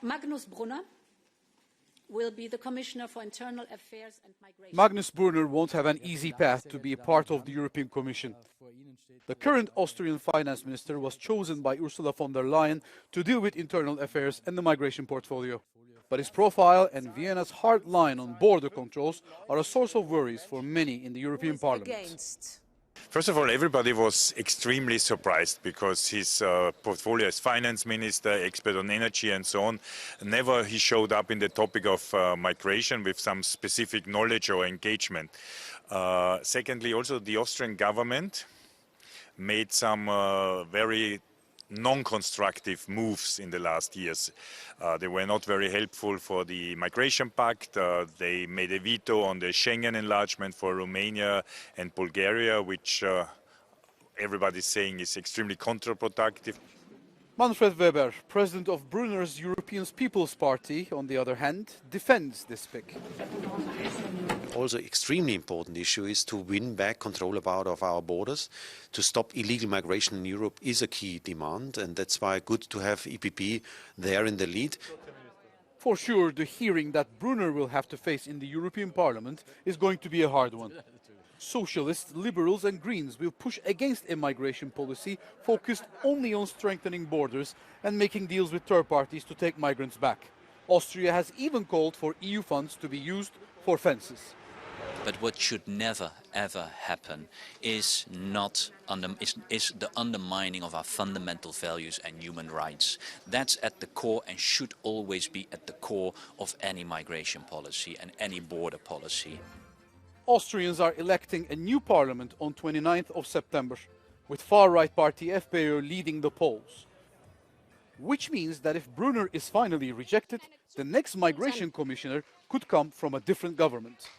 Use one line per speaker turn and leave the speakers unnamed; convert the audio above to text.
Magnus Brunner will be the Commissioner for Internal Affairs and Migration.
Magnus Brunner won't have an easy path to be a part of the European Commission. The current Austrian finance minister was chosen by Ursula von der Leyen to deal with internal affairs and the migration portfolio. But his profile and Vienna's hard line on border controls are a source of worries for many in the European Parliament.
First of all, everybody was extremely surprised because his portfolio as finance minister, expert on energy and so on, never he showed up in the topic of migration with some specific knowledge or engagement. Secondly, also the Austrian government made some very non-constructive moves in the last years. They were not very helpful for the migration pact. They made a veto on the Schengen enlargement for Romania and Bulgaria, which everybody's saying is extremely counterproductive.
Manfred Weber, president of Brunner's European People's Party, on the other hand, defends this pick.
Also, extremely important issue is to win back control of our borders. To stop illegal migration in Europe is a key demand, and that's why good to have EPP there in the lead.
For sure, the hearing that Brunner will have to face in the European Parliament is going to be a hard one. Socialists, Liberals and Greens will push against a migration policy focused only on strengthening borders and making deals with third parties to take migrants back. Austria has even called for EU funds to be used for fences.
But what should never, ever happen is the undermining of our fundamental values and human rights. That's at the core and should always be at the core of any migration policy and any border policy.
Austrians are electing a new parliament on 29th of September, with far-right party FPÖ leading the polls. Which means that if Brunner is finally rejected, the next migration commissioner could come from a different government.